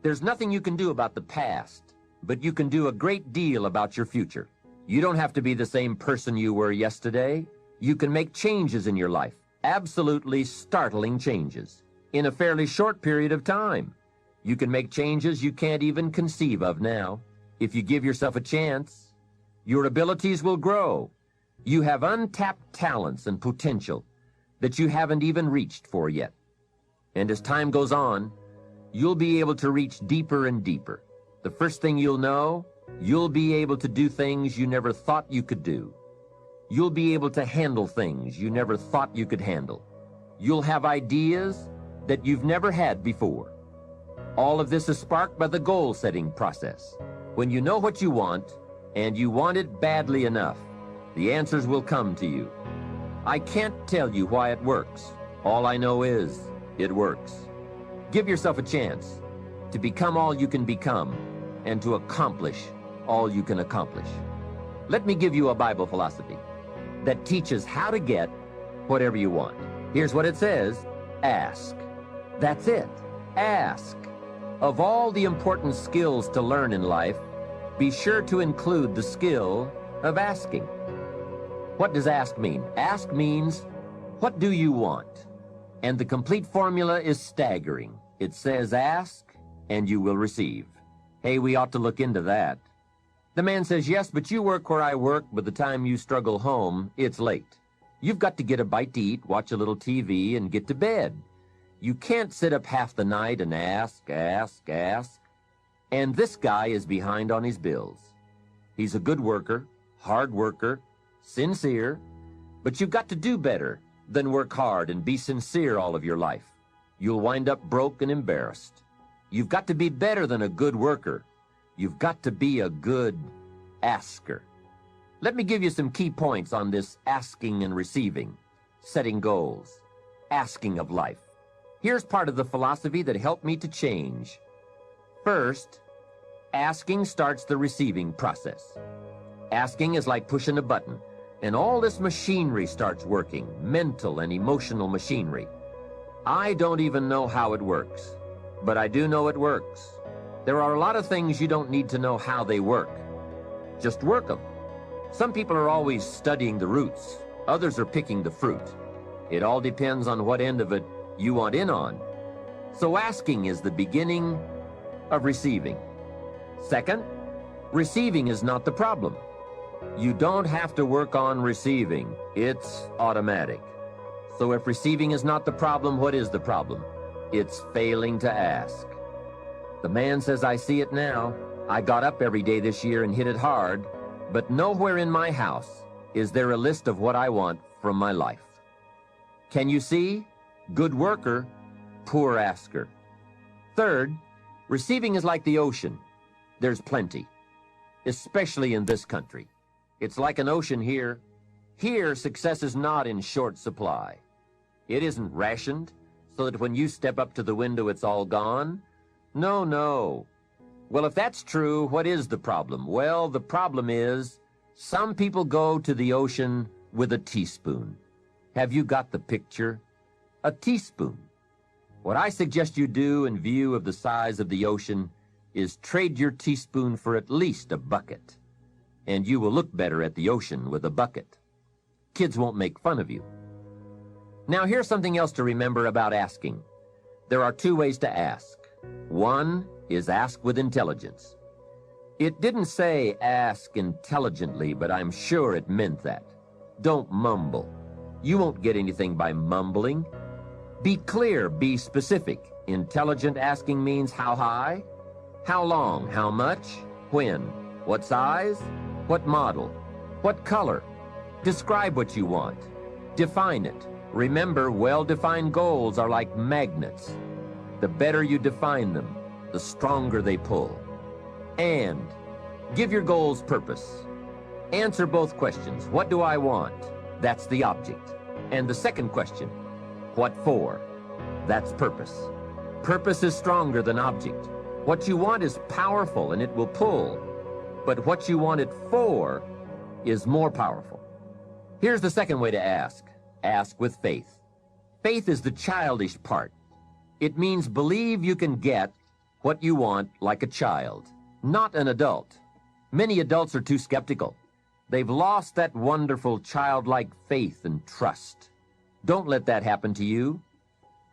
There's nothing you can do about the past, but you can do a great deal about your future. You don't have to be the same person you were yesterday. You can make changes in your life, absolutely startling changes, in a fairly short period of time. You can make changes you can't even conceive of now. If you give yourself a chance, your abilities will grow. You have untapped talents and potential that you haven't even reached for yet. And as time goes on, you'll be able to reach deeper and deeper. The first thing you'll know, you'll be able to do things you never thought you could do. You'll be able to handle things you never thought you could handle. You'll have ideas that you've never had before. All of this is sparked by the goal-setting process. When you know what you want, and you want it badly enough, the answers will come to you. I can't tell you why it works. All I know is, it works. Give yourself a chance to become all you can become and to accomplish all you can accomplish. Let me give you a Bible philosophy that teaches how to get whatever you want. Here's what it says: ask. That's it. Ask. Of all the important skills to learn in life, be sure to include the skill of asking. What does ask mean? Ask means, what do you want? And the complete formula is staggering. It says ask and you will receive. Hey, we ought to look into that. The man says, yes, but you work where I work. By the time you struggle home, it's late. You've got to get a bite to eat, watch a little TV, and get to bed. You can't sit up half the night and ask. And this guy is behind on his bills. He's a good worker, hard worker, sincere, but you've got to do better than work hard and be sincere all of your life. You'll wind up broke and embarrassed. You've got to be better than a good worker. You've got to be a good asker. Let me give you some key points on this asking and receiving, setting goals, asking of life. Here's part of the philosophy that helped me to change. First, asking starts the receiving process. Asking is like pushing a button, and all this machinery starts working, mental and emotional machinery. I don't even know how it works, but I do know it works. There are a lot of things you don't need to know how they work. Just work them. Some people are always studying the roots. Others are picking the fruit. It all depends on what end of it you want in on. So asking is the beginning of receiving. Second, receiving is not the problem. You don't have to work on receiving. It's automatic. So if receiving is not the problem, what is the problem? It's failing to ask. The man says, I see it now. I got up every day this year and hit it hard, but nowhere in my house is there a list of what I want from my life. Can you see? Good worker, poor asker. Third, receiving is like the ocean. There's plenty, especially in this country. It's like an ocean here. Here, success is not in short supply. It isn't rationed so that when you step up to the window, it's all gone. No. Well, if that's true, what is the problem? Well, the problem is some people go to the ocean with a teaspoon. Have you got the picture? A teaspoon. What I suggest you do in view of the size of the ocean is trade your teaspoon for at least a bucket, and you will look better at the ocean with a bucket. Kids won't make fun of you. Now, here's something else to remember about asking. There are two ways to ask. One is ask with intelligence. It didn't say ask intelligently, but I'm sure it meant that. Don't mumble. You won't get anything by mumbling. Be clear, be specific. Intelligent asking means how high, how long, how much, when, what size, what model, what color. Describe what you want. Define it. Remember, well-defined goals are like magnets. The better you define them, the stronger they pull. And give your goals purpose. Answer both questions. What do I want? That's the object. And the second question, what for? That's purpose. Purpose is stronger than object. What you want is powerful and it will pull. But what you want it for is more powerful. Here's the second way to ask. Ask with faith. Faith is the childish part. It means believe you can get what you want like a child, not an adult. Many adults are too skeptical. They've lost that wonderful childlike faith and trust. Don't let that happen to you.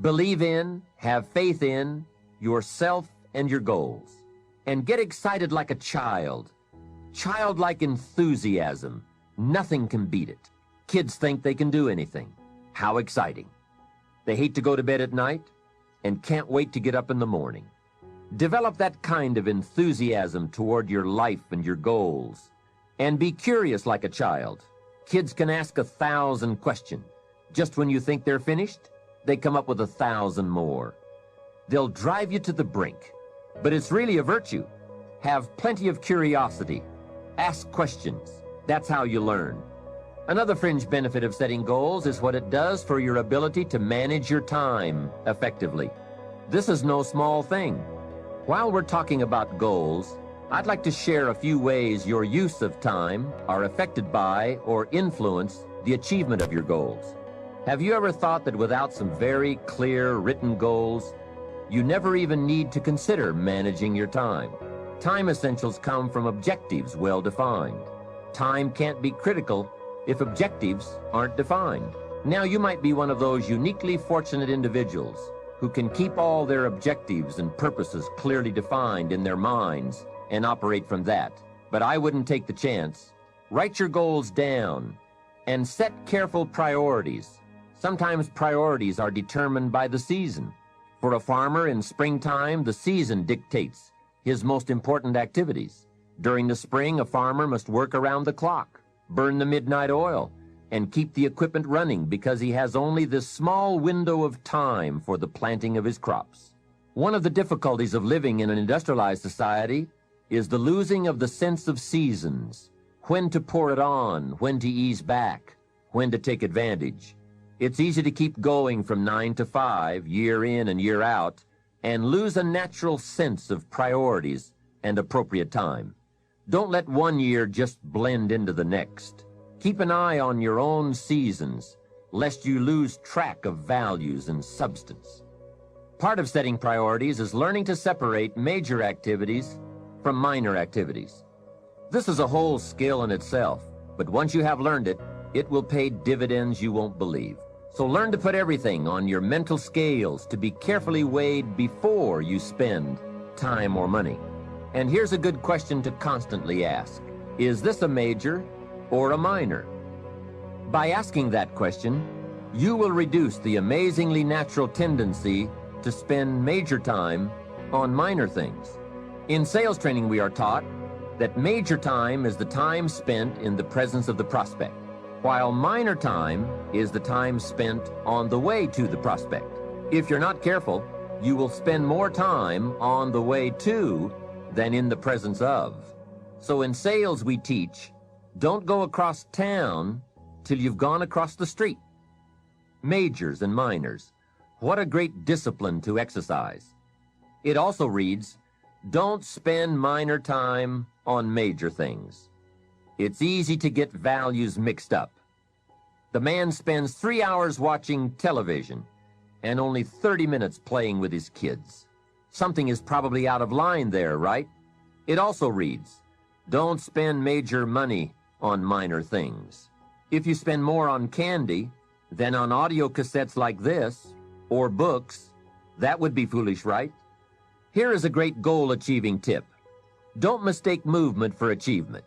Believe in, have faith in yourself and your goals. And get excited like a child. Childlike enthusiasm. Nothing can beat it. Kids think they can do anything. How exciting. They hate to go to bed at night and can't wait to get up in the morning. Develop that kind of enthusiasm toward your life and your goals. And be curious like a child. Kids can ask 1,000 questions. Just when you think they're finished, they come up with 1,000 more. They'll drive you to the brink. But it's really a virtue. Have plenty of curiosity. Ask questions. That's how you learn. Another fringe benefit of setting goals is what it does for your ability to manage your time effectively. This is no small thing. While we're talking about goals, I'd like to share a few ways your use of time are affected by or influence the achievement of your goals. Have you ever thought that without some very clear written goals, you never even need to consider managing your time? Time essentials come from objectives well defined. Time can't be critical if objectives aren't defined. Now you might be one of those uniquely fortunate individuals who can keep all their objectives and purposes clearly defined in their minds and operate from that. But I wouldn't take the chance. Write your goals down and set careful priorities. Sometimes priorities are determined by the season. For a farmer in springtime, the season dictates his most important activities. During the spring, a farmer must work around the clock, burn the midnight oil, and keep the equipment running because he has only this small window of time for the planting of his crops. One of the difficulties of living in an industrialized society is the losing of the sense of seasons, when to pour it on, when to ease back, when to take advantage. It's easy to keep going from 9 to 5, year in and year out, and lose a natural sense of priorities and appropriate time. Don't let one year just blend into the next. Keep an eye on your own seasons, lest you lose track of values and substance. Part of setting priorities is learning to separate major activities from minor activities. This is a whole skill in itself, but once you have learned it, it will pay dividends you won't believe. So learn to put everything on your mental scales to be carefully weighed before you spend time or money. And here's a good question to constantly ask. Is this a major or a minor? By asking that question, you will reduce the amazingly natural tendency to spend major time on minor things. In sales training, we are taught that major time is the time spent in the presence of the prospect, while minor time is the time spent on the way to the prospect. If you're not careful, you will spend more time on the way to than in the presence of. So in sales we teach, don't go across town till you've gone across the street. Majors and minors, what a great discipline to exercise. It also reads, don't spend minor time on major things. It's easy to get values mixed up. The man spends 3 hours watching television and only 30 minutes playing with his kids. Something is probably out of line there, right? It also reads, don't spend major money on minor things. If you spend more on candy than on audio cassettes like this, or books, that would be foolish, right? Here is a great goal-achieving tip. Don't mistake movement for achievement.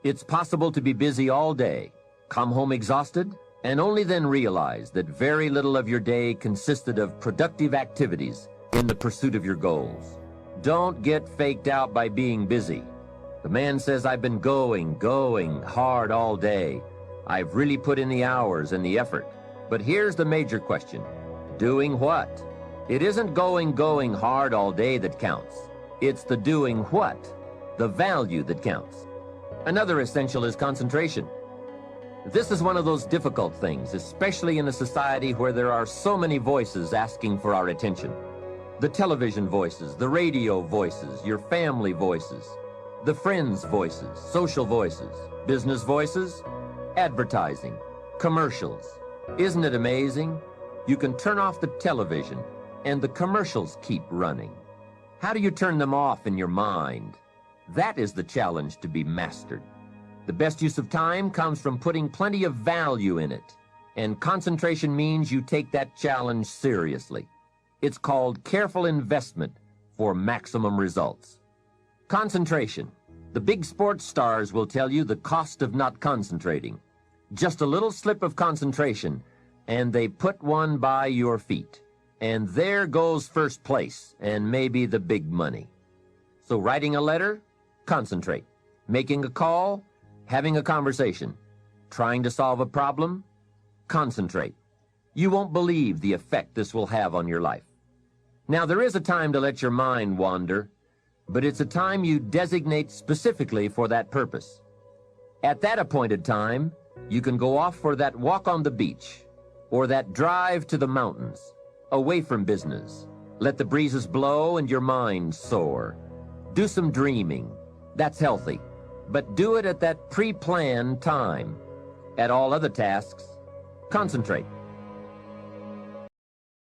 It's possible to be busy all day, come home exhausted, and only then realize that very little of your day consisted of productive activities in the pursuit of your goals. Don't get faked out by being busy. The man says, I've been going hard all day. I've really put in the hours and the effort. But here's the major question. Doing what? It isn't going hard all day that counts. It's the doing what, the value that counts. Another essential is concentration. This is one of those difficult things, especially in a society where there are so many voices asking for our attention. The television voices, the radio voices, your family voices, the friends' voices, social voices, business voices, advertising, commercials. Isn't it amazing? You can turn off the television and the commercials keep running. How do you turn them off in your mind? That is the challenge to be mastered. The best use of time comes from putting plenty of value in it, and concentration means you take that challenge seriously. It's called careful investment for maximum results. Concentration. The big sports stars will tell you the cost of not concentrating. Just a little slip of concentration, and they put one by your feet. And there goes first place, and maybe the big money. So writing a letter? Concentrate. Making a call? Having a conversation. Trying to solve a problem? Concentrate. You won't believe the effect this will have on your life. Now, there is a time to let your mind wander, but it's a time you designate specifically for that purpose. At that appointed time, you can go off for that walk on the beach, or that drive to the mountains, away from business. Let the breezes blow and your mind soar. Do some dreaming. That's healthy. But do it at that pre-planned time. At all other tasks, concentrate.